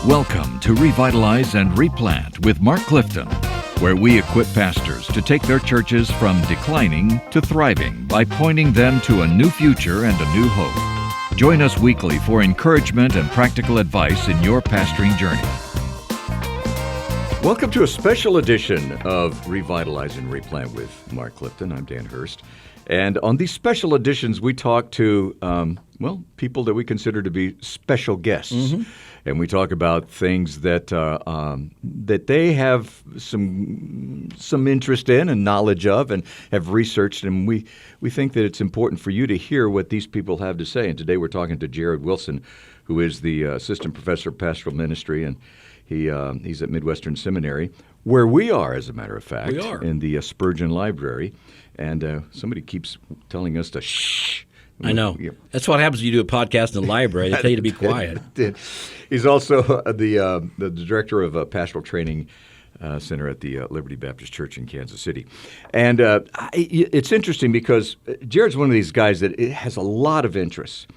Welcome to Revitalize and Replant with Mark Clifton, where we equip pastors to take their churches from declining to thriving by pointing them to a new future and a new hope. Join us weekly for encouragement and practical advice in your pastoring journey. Welcome to a special edition of Revitalize and Replant with Mark Clifton. I'm Dan Hurst. And on these special editions, we talk to, people that we consider to be special guests. Mm-hmm. And we talk about things that that they have some interest in and knowledge of and have researched. And we think that it's important for you to hear what these people have to say. And today we're talking to Jared Wilson, who is the assistant professor of pastoral ministry, and he's at Midwestern Seminary, where we are, as a matter of fact, we are. In the Spurgeon Library. And somebody keeps telling us to shh. I know. That's what happens when you do a podcast in the library. They tell you to be quiet. He's also the director of a pastoral training center at the Liberty Baptist Church in Kansas City. And it's interesting because Jared's one of these guys that has a lot of interests.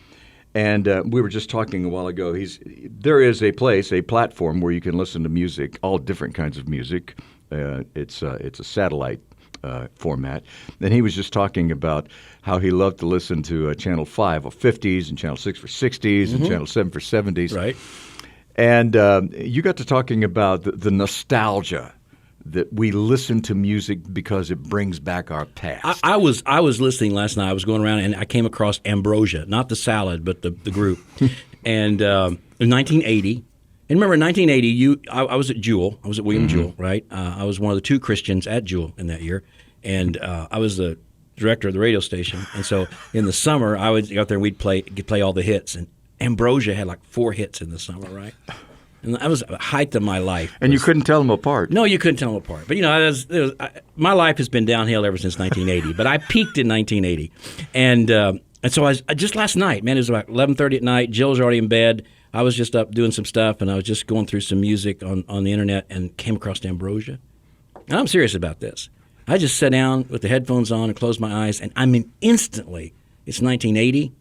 And we were just talking a while ago. There is a platform where you can listen to music, all different kinds of music. It's a satellite format. And he was just talking about how he loved to listen to Channel 5 for 50s and Channel 6 for 60s mm-hmm. and Channel 7 for 70s. Right. And you got to talking about the nostalgia that we listen to music because it brings back our past. I was listening last night. I was going around and I came across Ambrosia, not the salad, but the group. And in 1980. And remember, in 1980, I was at Jewel. I was at William mm-hmm. Jewel, right? I was one of the two Christians at Jewel in that year. And I was the director of the radio station. And so in the summer, I would go out there and we'd play all the hits. And Ambrosia had like 4 hits in the summer, right? And that was the height of my life. And you couldn't tell them apart. No, you couldn't tell them apart. But, my life has been downhill ever since 1980. But I peaked in 1980. And so I just last night, man, it was about 11:30 at night. Jill was already in bed. I was just up doing some stuff, and I was just going through some music on the internet and came across Ambrosia. And I'm serious about this. I just sat down with the headphones on and closed my eyes, and instantly, it's 1980,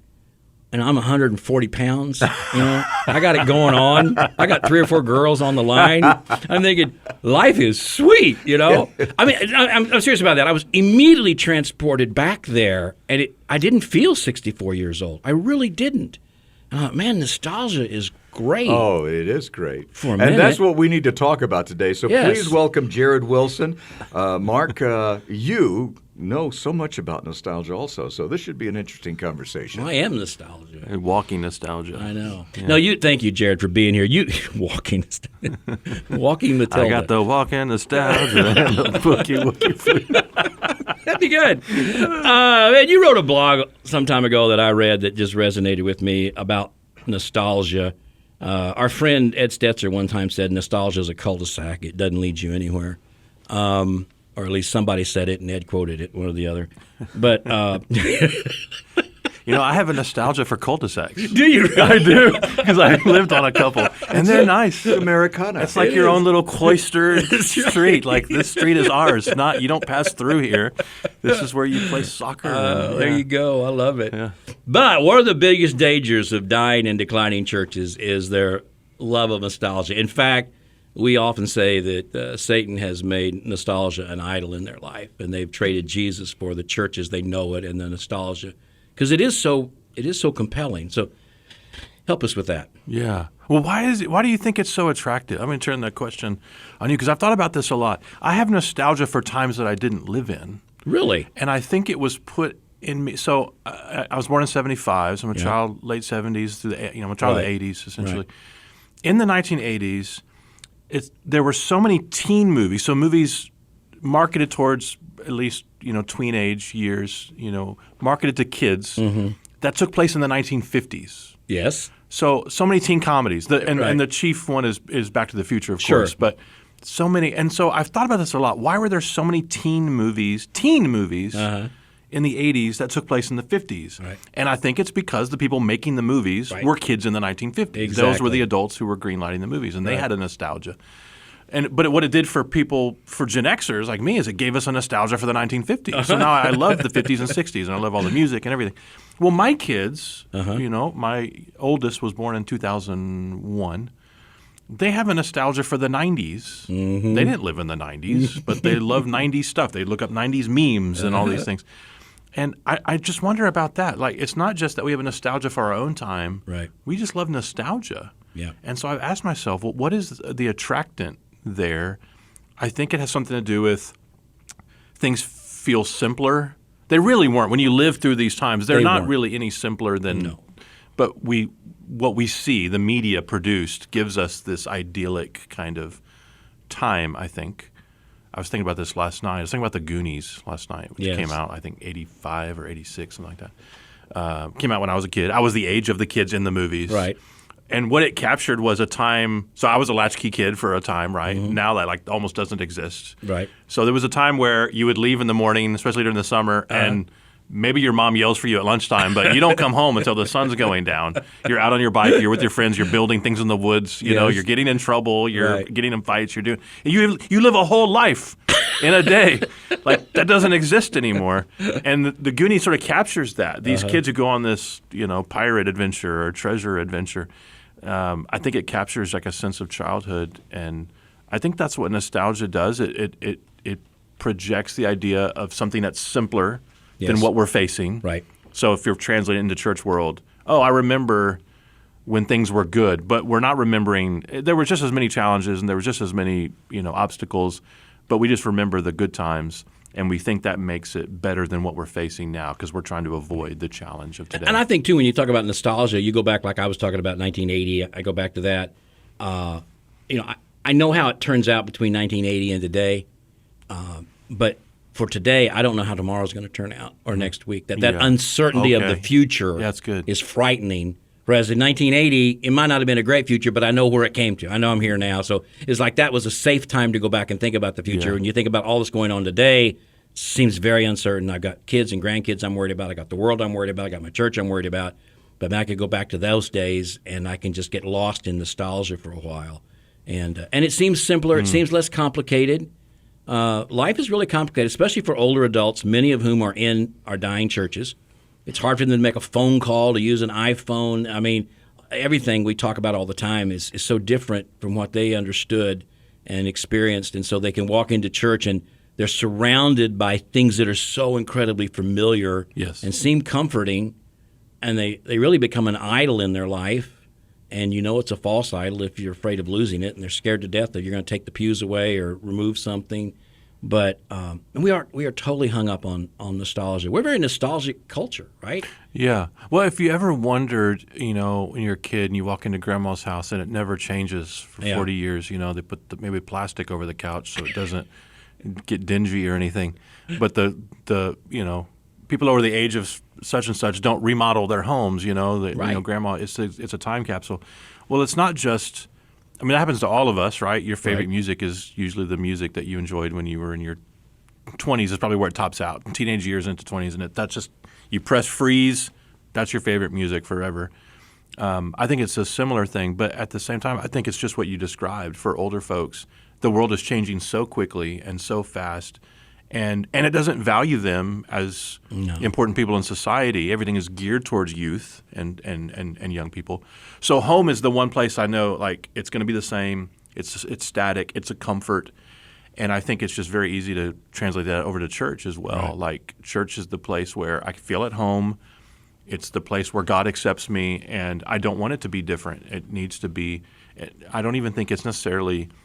and I'm 140 pounds. I got it going on. I got 3 or 4 girls on the line. I'm thinking, life is sweet, I'm serious about that. I was immediately transported back there, and I didn't feel 64 years old. I really didn't. Man, nostalgia is great. Oh, it is great. For a minute. And that's what we need to talk about today. So yes. Please welcome Jared Wilson. Mark, you know so much about nostalgia also, so this should be an interesting conversation. Well, I am nostalgia. A walking nostalgia. I know. Yeah. No, thank you, Jared, for being here. Walking Matilda. I got the walking nostalgia and the bookie flute. That'd be good. Man, you wrote a blog some time ago that I read that just resonated with me about nostalgia. Our friend Ed Stetzer one time said nostalgia is a cul-de-sac. It doesn't lead you anywhere. Or at least somebody said it, and Ed quoted it, one or the other. But I have a nostalgia for cul-de-sacs. Do you really? I do, because I lived on a couple, and they're nice. Americana. It's like your own little cloistered street. Like, this street is ours. You don't pass through here. This is where you play soccer. There you go. I love it. Yeah. But one of the biggest dangers of dying and declining churches is their love of nostalgia. In fact, we often say that Satan has made nostalgia an idol in their life, and they've traded Jesus for the church as they know it and the nostalgia, because it is so compelling. So help us with that. Yeah. Well, why do you think it's so attractive? I'm going to turn that question on you, because I've thought about this a lot. I have nostalgia for times that I didn't live in. Really? And I think it was put in me. So I was born in 1975, so I'm a child late 70s through I'm a child of the 80s, essentially. Right. In the 1980s, there were so many teen movies, so movies marketed towards at least tween age years, marketed to kids, mm-hmm. that took place in the 1950s. Yes. So many teen comedies, and the chief one is Back to the Future, of course. But so many, and so I've thought about this a lot. Why were there so many teen movies uh-huh. in the 80s that took place in the 50s? Right. And I think it's because the people making the movies were kids in the 1950s. Exactly. Those were the adults who were greenlighting the movies, and they had a nostalgia. But what it did for people, for Gen Xers like me, is it gave us a nostalgia for the 1950s. So now I love the 50s and 60s, and I love all the music and everything. Well, my kids, my oldest was born in 2001. they have a nostalgia for the 90s. Mm-hmm. They didn't live in the 90s, but they love 90s stuff. They look up 90s memes and all these things. And I just wonder about that. Like, it's not just that we have a nostalgia for our own time. Right. We just love nostalgia. Yeah. And so I've asked myself, well, what is the attractant there? I think it has something to do with things feel simpler. They really weren't. When you live through these times, they're not really any simpler than. No. But what we see, the media produced, gives us this idyllic kind of time, I think. I was thinking about this last night. I was thinking about the Goonies last night, which came out, I think, 85 or 86, something like that. Came out when I was a kid. I was the age of the kids in the movies. Right. And what it captured was a time – so I was a latchkey kid for a time, right? Mm-hmm. Now that like almost doesn't exist. Right. So there was a time where you would leave in the morning, especially during the summer, and maybe your mom yells for you at lunchtime, but you don't come home until the sun's going down. You're out on your bike. You're with your friends. You're building things in the woods. You know, you're getting in trouble. You're getting in fights. You're doing – you live a whole life in a day. Like, that doesn't exist anymore. And the Goonies sort of captures that. These kids who go on this, pirate adventure or treasure adventure – I think it captures like a sense of childhood, and I think that's what nostalgia does. It projects the idea of something that's simpler than what we're facing. Right. So if you're translating into church world, I remember when things were good, but we're not remembering. There were just as many challenges and there were just as many obstacles, but we just remember the good times. And we think that makes it better than what we're facing now because we're trying to avoid the challenge of today. And I think, too, when you talk about nostalgia, you go back like I was talking about 1980. I go back to that. I know how it turns out between 1980 and today. But for today, I don't know how tomorrow's going to turn out or next week. That uncertainty of the future that's good. is frightening. Whereas in 1980, it might not have been a great future, but I know where it came to. I know I'm here now. So it's like that was a safe time to go back and think about the future. When you think about all that's going on today, it seems very uncertain. I've got kids and grandkids I'm worried about. I got the world I'm worried about. I got my church I'm worried about. But I could go back to those days, and I can just get lost in nostalgia for a while. And it seems simpler. It seems less complicated. Life is really complicated, especially for older adults, many of whom are in our dying churches. It's hard for them to make a phone call, to use an iPhone. I mean, everything we talk about all the time is so different from what they understood and experienced. And so they can walk into church and they're surrounded by things that are so incredibly familiar and seem comforting. And they really become an idol in their life. And it's a false idol if you're afraid of losing it and they're scared to death that you're going to take the pews away or remove something. But we are totally hung up on nostalgia. We're a very nostalgic culture, right? Yeah. Well, if you ever wondered, when you're a kid and you walk into grandma's house and it never changes for 40 years, they put maybe plastic over the couch so it doesn't get dingy or anything. But the people over the age of such and such don't remodel their homes. Grandma, it's a time capsule. Well, it's not just. I mean, that happens to all of us, right? Your favorite music is usually the music that you enjoyed when you were in your 20s is probably where it tops out. Teenage years into 20s, and that's just you press freeze. That's your favorite music forever. I think it's a similar thing, but at the same time, I think it's just what you described for older folks. The world is changing so quickly and so fast, and it doesn't value them as important people in society. Everything is geared towards youth and young people. So home is the one place I know, like, it's going to be the same. It's static. It's a comfort. And I think it's just very easy to translate that over to church as well. Right. Like, church is the place where I feel at home. It's the place where God accepts me, and I don't want it to be different. It needs to be – I don't even think it's necessarily –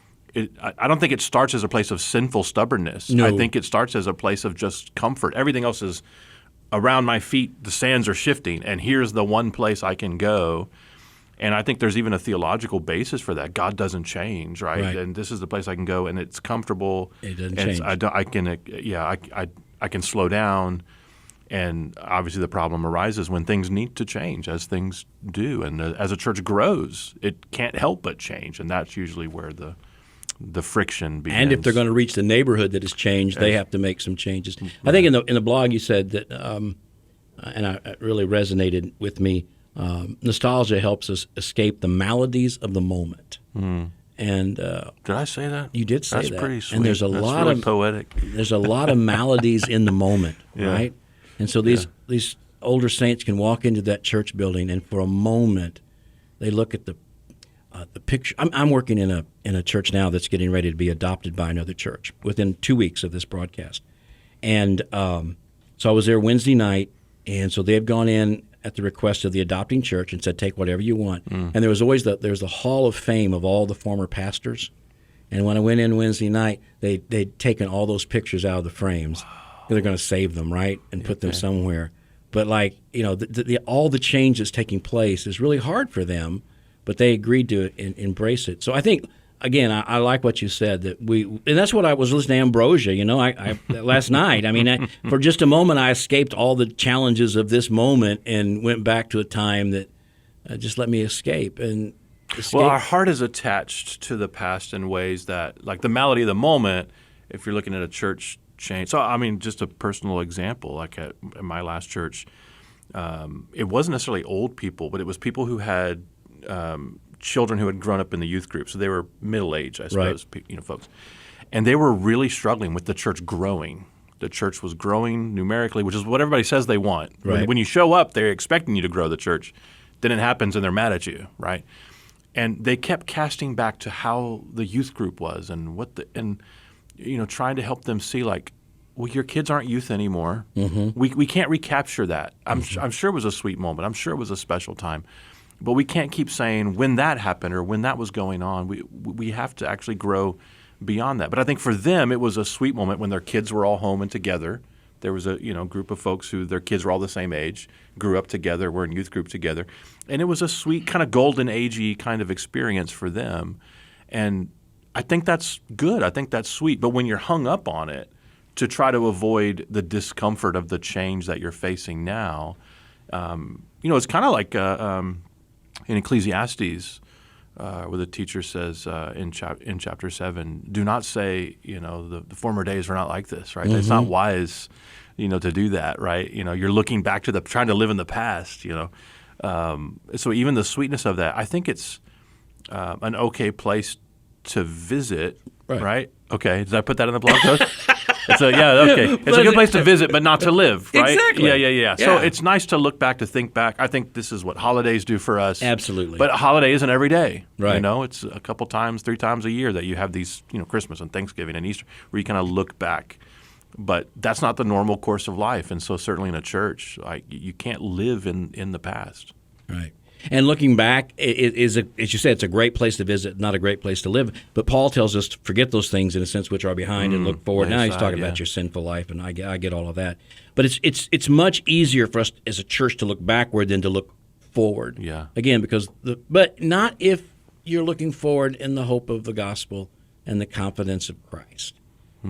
I don't think it starts as a place of sinful stubbornness. No. I think it starts as a place of just comfort. Everything else is around my feet. The sands are shifting, and here's the one place I can go. And I think there's even a theological basis for that. God doesn't change, right? And this is the place I can go, and it's comfortable. It doesn't change. I can slow down. And obviously the problem arises when things need to change, as things do. And as a church grows, it can't help but change, and that's usually where the friction begins. And if they're going to reach the neighborhood that has changed, they have to make some changes. Right. I think in the blog you said that, and it really resonated with me, nostalgia helps us escape the maladies of the moment. Mm. And did I say that? You did say that. That's pretty sweet. And there's That's really poetic. There's a lot of maladies in the moment, right? And so these older saints can walk into that church building, and for a moment they look at the picture. I'm working in a church now that's getting ready to be adopted by another church within 2 weeks of this broadcast, and so I was there Wednesday night, and so they have gone in at the request of the adopting church and said, take whatever you want. And there was always there's the hall of fame of all the former pastors. And when I went in Wednesday night, they'd taken all those pictures out of the frames. Wow. They're going to save them, right, and put them somewhere. But all the change that's taking place is really hard for them, but they agreed to embrace it. So I think, again, I like what you said, that and that's what I was listening to Ambrosia, I last night. I mean, for just a moment, I escaped all the challenges of this moment and went back to a time that just let me escape. Well, our heart is attached to the past in ways that, like the malady of the moment, if you're looking at a church change. So, I mean, just a personal example, like at my last church, it wasn't necessarily old people, but it was people who had children who had grown up in the youth group. So they were middle-aged, I suppose, folks. And they were really struggling with the church growing. The church was growing numerically, which is what everybody says they want. Right. When you show up, they're expecting you to grow the church. Then it happens and they're mad at you, right? And they kept casting back to how the youth group was and trying to help them see, like, well, your kids aren't youth anymore. Mm-hmm. We can't recapture that. I'm sure it was a sweet moment. I'm sure it was a special time. But we can't keep saying when that happened or when that was going on. We have to actually grow beyond that. But I think for them, it was a sweet moment when their kids were all home and together. There was a group of folks who their kids were all the same age, grew up together, were in youth group together. And it was a sweet kind of golden agey kind of experience for them. And I think that's good. I think that's sweet. But when you're hung up on it to try to avoid the discomfort of the change that you're facing now, it's kind of like in Ecclesiastes, where the teacher says in chapter 7, do not say, the former days were not like this, right? Mm-hmm. It's not wise, to do that, right? You're looking back to trying to live in the past, So even the sweetness of that, I think it's an okay place to visit, right? Okay, did I put that in the blog post? It's a good place to visit, but not to live, right? Exactly. Yeah. So it's nice to look back, to think back. I think this is what holidays do for us. Absolutely. But a holiday isn't every day. Right. It's a couple times, 3 times a year that you have these, Christmas and Thanksgiving and Easter, where you kind of look back. But that's not the normal course of life. And so certainly in a church, you can't live in the past. Right. And looking back, as you said, it's a great place to visit, not a great place to live. But Paul tells us to forget those things in a sense which are behind and look forward. Now he's talking about your sinful life, and I get all of that. But it's much easier for us as a church to look backward than to look forward. Yeah. Again, but not if you're looking forward in the hope of the gospel and the confidence of Christ.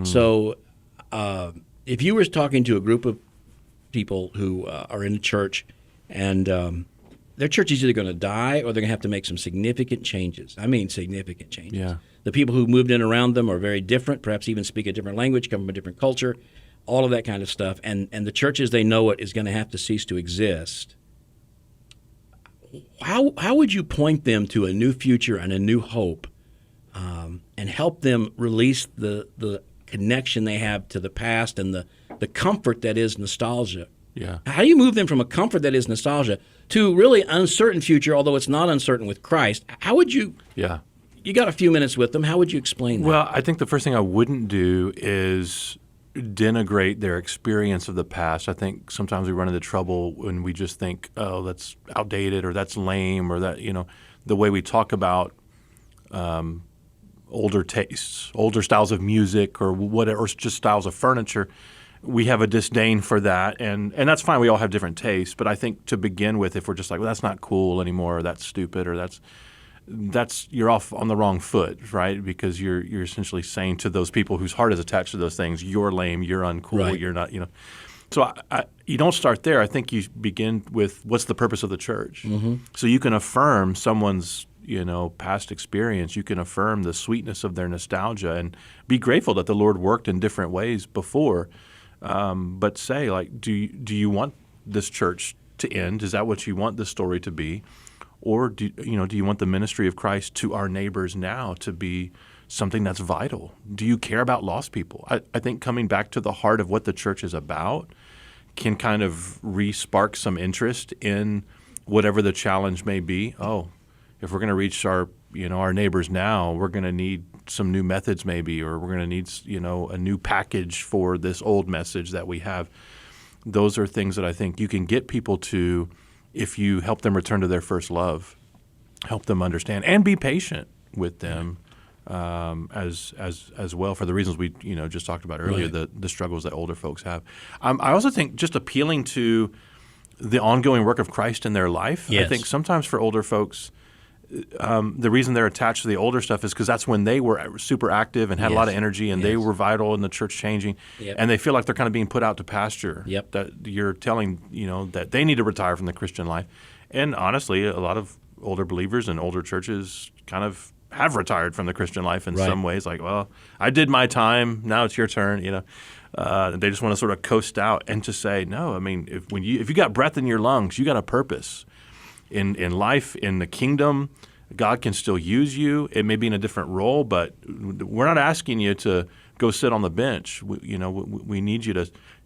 So if you were talking to a group of people who are in a church and their church is either going to die or they're going to have to make some significant changes. I mean significant changes. Yeah. The people who moved in around them are very different, perhaps even speak a different language, come from a different culture, all of that kind of stuff. And the church as they know it is going to have to cease to exist. How would you point them to a new future and a new hope and help them release the connection they have to the past and the comfort that is nostalgia? Yeah. How do you move them from a comfort that is nostalgia to really uncertain future, although it's not uncertain with Christ? How would you? Yeah. You got a few minutes with them. How would you explain that? Well, I think the first thing I wouldn't do is denigrate their experience of the past. I think sometimes we run into trouble when we just think, oh, that's outdated or that's lame or that, the way we talk about older tastes, older styles of music or whatever, or just styles of furniture. We have a disdain for that, and that's fine. We all have different tastes, but I think to begin with, if we're just like, well, that's not cool anymore, or that's stupid, or that's you're off on the wrong foot, right? Because you're essentially saying to those people whose heart is attached to those things, you're lame, you're uncool, right. You're not, So you don't start there. I think you begin with what's the purpose of the church. Mm-hmm. So you can affirm someone's past experience. You can affirm the sweetness of their nostalgia and be grateful that the Lord worked in different ways before. But say, like, do you want this church to end? Is that what you want this story to be? Or do you want the ministry of Christ to our neighbors now to be something that's vital? Do you care about lost people? I think coming back to the heart of what the church is about can kind of re-spark some interest in whatever the challenge may be. Oh, if we're going to reach our our neighbors now, we're going to need some new methods maybe, or we're going to need, a new package for this old message that we have. Those are things that I think you can get people to if you help them return to their first love, help them understand, and be patient with them as well for the reasons we just talked about earlier, the struggles that older folks have. I also think just appealing to the ongoing work of Christ in their life. Yes. I think sometimes for older folks, the reason they're attached to the older stuff is because that's when they were super active and had a lot of energy, and they were vital in the church changing, and they feel like they're kind of being put out to pasture. Yep. That you're telling that they need to retire from the Christian life, and honestly, a lot of older believers and older churches kind of have retired from the Christian life in some ways. Like, well, I did my time, now it's your turn. They just want to sort of coast out, and to say, no, I mean, if you got breath in your lungs, you got a purpose. In life, in the kingdom, God can still use you. It may be in a different role, but we're not asking you to go sit on the bench. We need you to,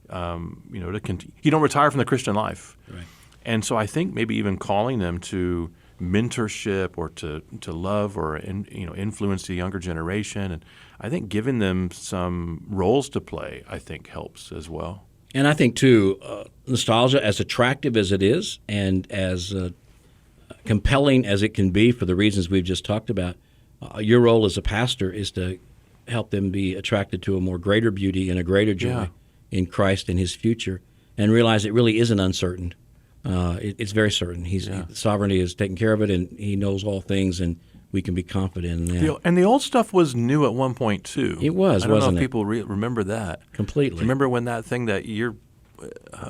to continue. You don't retire from the Christian life. Right. And so I think maybe even calling them to mentorship or to love or influence the younger generation, and I think giving them some roles to play, I think helps as well. And I think too, nostalgia, as attractive as it is, and as compelling as it can be for the reasons we've just talked about, your role as a pastor is to help them be attracted to a more greater beauty and a greater joy in Christ and His future, and realize it really isn't uncertain. It's very certain. Sovereignty is taking care of it, and He knows all things, and we can be confident in that. And the old stuff was new at one point too. It was, I don't wasn't know it? if people remember that Completely. Remember when that thing that you're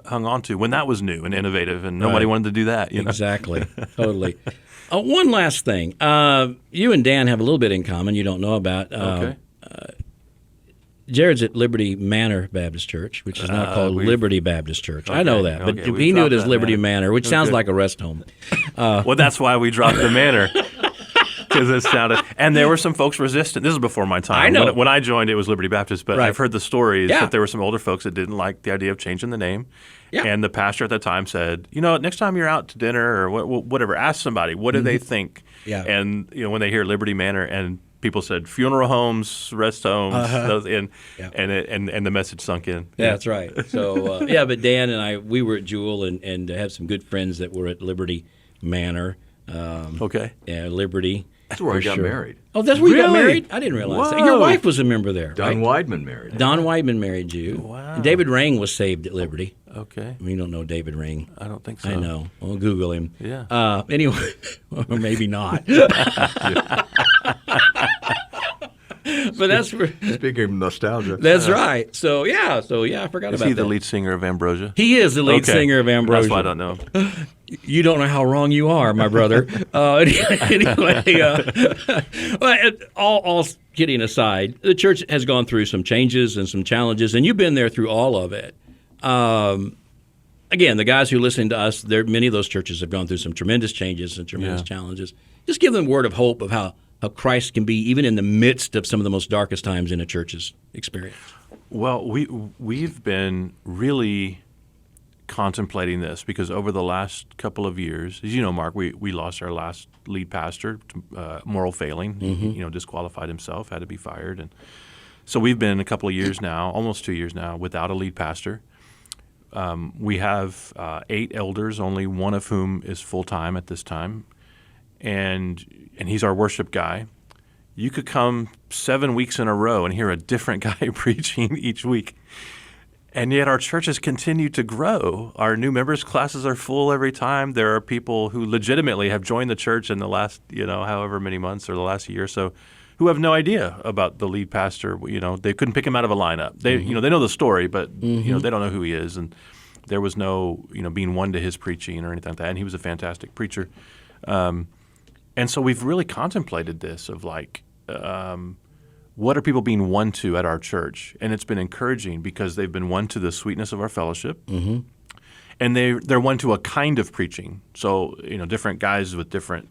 hung on to, when that was new and innovative, and nobody wanted to do that. Exactly. Totally. One last thing. You and Dan have a little bit in common you don't know about. Okay. Jared's at Liberty Manor Baptist Church, which is now called Liberty Baptist Church. I know that, but Okay, he knew it as dropped that Liberty manor. Manor, which sounds like a rest home. Well, that's why we dropped the manor. Because it sounded, and there were some folks resistant. This is before my time. I know. When I joined, it was Liberty Baptist, but Right. I've heard the stories Yeah. that there were some older folks that didn't like the idea of changing the name. Yeah. And the pastor at that time said, next time you're out to dinner or whatever, ask somebody, what do they think? Yeah. And when they hear Liberty Manor, and people said funeral homes, rest homes, and the message sunk in. Yeah, that's right. So, but Dan and we were at Jewel and have some good friends that were at Liberty Manor. Okay. Yeah, Liberty. That's where I got married. Oh, that's where you got Really? married? I didn't realize that. Whoa. Your wife was a member there, Don right? Weidman married. Don Weidman married you. Wow. And David Ring was saved at Liberty. Okay. We don't know David Ring. I don't think so. I know. We'll Google him. Yeah. Anyway, or maybe not. But that's where. Speaking of nostalgia. That's right. So I forgot Is about he the that. lead singer of Ambrosia? He is the lead Okay. singer of Ambrosia. That's why I don't know him. You don't know how wrong you are, my brother. Anyway, all kidding aside, the church has gone through some changes and some challenges, and you've been there through all of it. Again, the guys who listen to us, many of those churches have gone through some tremendous changes and tremendous challenges. Just give them a word of hope of how Christ can be even in the midst of some of the most darkest times in a church's experience. Well, we've been really contemplating this because over the last couple of years, as you know, Mark, we lost our last lead pastor to moral failing. He, disqualified himself, had to be fired, and so we've been a couple of years now, almost 2 years now, without a lead pastor. We have 8 elders, only one of whom is full time at this time, and he's our worship guy. You could come 7 weeks in a row and hear a different guy preaching each week. And yet our church has continued to grow. Our new members classes are full every time. There are people who legitimately have joined the church in the last, however many months or the last year or so, who have no idea about the lead pastor. They couldn't pick him out of a lineup. They, they know the story, but they don't know who he is. And there was no, being won to his preaching or anything like that. And he was a fantastic preacher. And so we've really contemplated this of what are people being won to at our church? And it's been encouraging because they've been won to the sweetness of our fellowship, and they're won to a kind of preaching. So different guys with different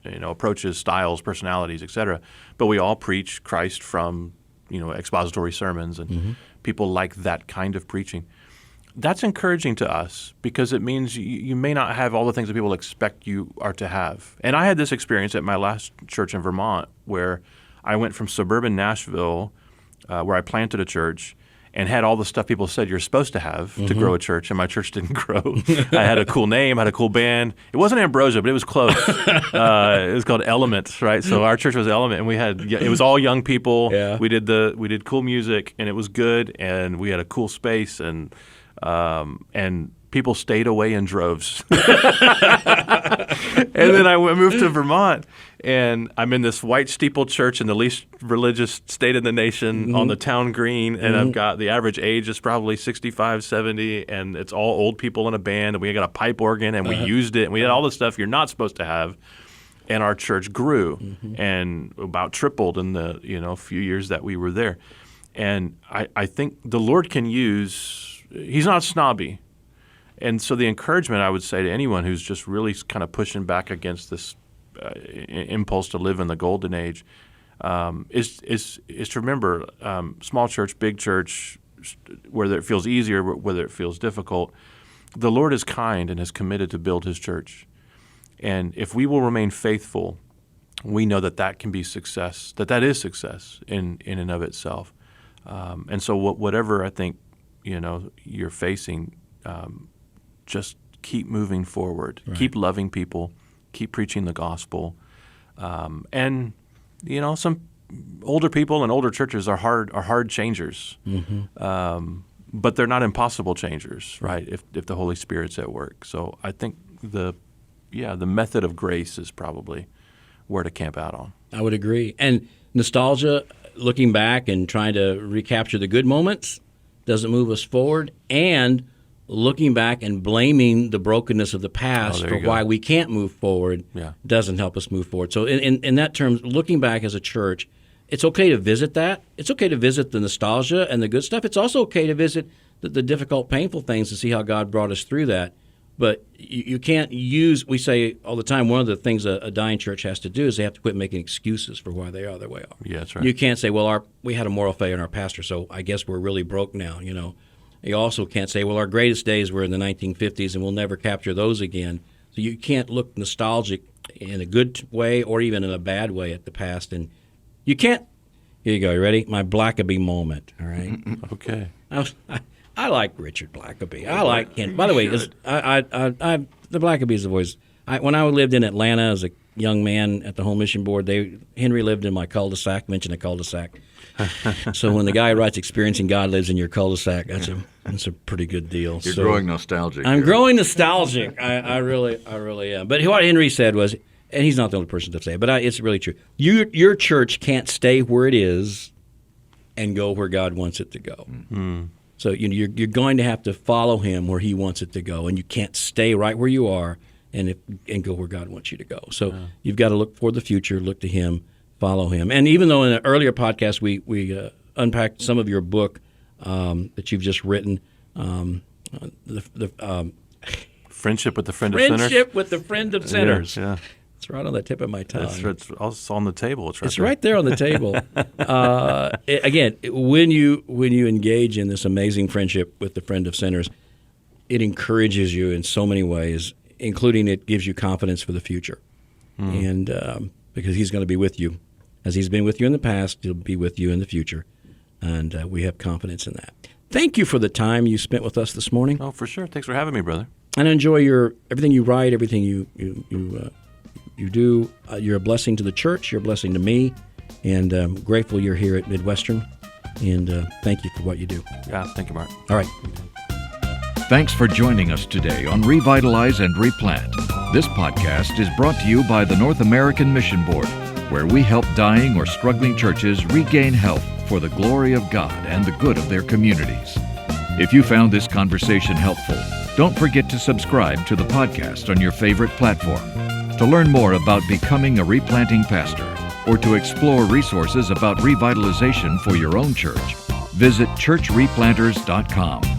approaches, styles, personalities, etc. But we all preach Christ from expository sermons, and people like that kind of preaching. that's encouraging to us because it means you may not have all the things that people expect you are to have. And I had this experience at my last church in Vermont where I went from suburban Nashville, where I planted a church, and had all the stuff people said you're supposed to have to grow a church, and my church didn't grow. I had a cool name, I had a cool band. It wasn't Ambrosia, but it was close. It was called Element, right? So our church was Element, and it was all young people. Yeah. We did cool music, and it was good, and we had a cool space, and people stayed away in droves. And then I moved to Vermont, and I'm in this white steeple church in the least religious state in the nation on the town green, and I've got the average age is probably 65, 70, and it's all old people in a band, and we got a pipe organ, and we used it, and we had all the stuff you're not supposed to have. And our church grew and about tripled in the few years that we were there. And I think the Lord can use – he's not snobby. And so the encouragement I would say to anyone who's just really kind of pushing back against this impulse to live in the golden age is to remember small church, big church, whether it feels easier, whether it feels difficult, the Lord is kind and is committed to build his church. And if we will remain faithful, we know that can be success, that is success in and of itself. And so whatever I think you're facing, just keep moving forward, keep loving people, keep preaching the gospel, and some older people and older churches are hard changers, but they're not impossible changers, right? If the Holy Spirit's at work. So I think the method of grace is probably where to camp out on. I would agree. And nostalgia, looking back and trying to recapture the good moments, doesn't move us forward, and looking back and blaming the brokenness of the past for why we can't move forward doesn't help us move forward. So in that terms, looking back as a church, it's okay to visit that. It's okay to visit the nostalgia and the good stuff. It's also okay to visit the difficult, painful things to see how God brought us through that. But you can't use, we say all the time, one of the things a dying church has to do is they have to quit making excuses for why they are the way they are. Yeah, that's right. You can't say, well, we had a moral failure in our pastor, so I guess we're really broke now, You also can't say, well, our greatest days were in the 1950s and we'll never capture those again. So you can't look nostalgic in a good way or even in a bad way at the past. And you can't – here you go. You ready? My Blackaby moment, all right? Okay. I like Richard Blackaby. I like him. By the way, the Blackabys have always – when I lived in Atlanta as a young man at the Home Mission Board, Henry lived in my cul-de-sac, mentioned a cul-de-sac. So when the guy writes "Experiencing God lives in your cul-de-sac," that's a pretty good deal. You're growing nostalgic. I'm growing nostalgic. I really am. But what Henry said was, and he's not the only person to say it, but it's really true. Your church can't stay where it is and go where God wants it to go. Mm-hmm. So you're going to have to follow Him where He wants it to go, and you can't stay right where you are and go where God wants you to go. So you've got to look for the future, look to Him, follow Him. And even though in an earlier podcast we unpacked some of your book that you've just written, Friendship with the Friend of Sinners. Friendship with the Friend of Sinners. Yeah. It's right on the tip of my tongue. It's also on the table. It's right there on the table. Again, when you engage in this amazing friendship with the Friend of Sinners, it encourages you in so many ways, including it gives you confidence for the future. And because He's going to be with you. As He's been with you in the past, He'll be with you in the future. And we have confidence in that. Thank you for the time you spent with us this morning. Oh, for sure. Thanks for having me, brother. And I enjoy everything you write, everything you do. You're a blessing to the church. You're a blessing to me. And I'm grateful you're here at Midwestern. And thank you for what you do. Yeah, thank you, Mark. All right. Thanks for joining us today on Revitalize and Replant. This podcast is brought to you by the North American Mission Board, where we help dying or struggling churches regain health for the glory of God and the good of their communities. If you found this conversation helpful, don't forget to subscribe to the podcast on your favorite platform. To learn more about becoming a replanting pastor or to explore resources about revitalization for your own church, visit churchreplanters.com.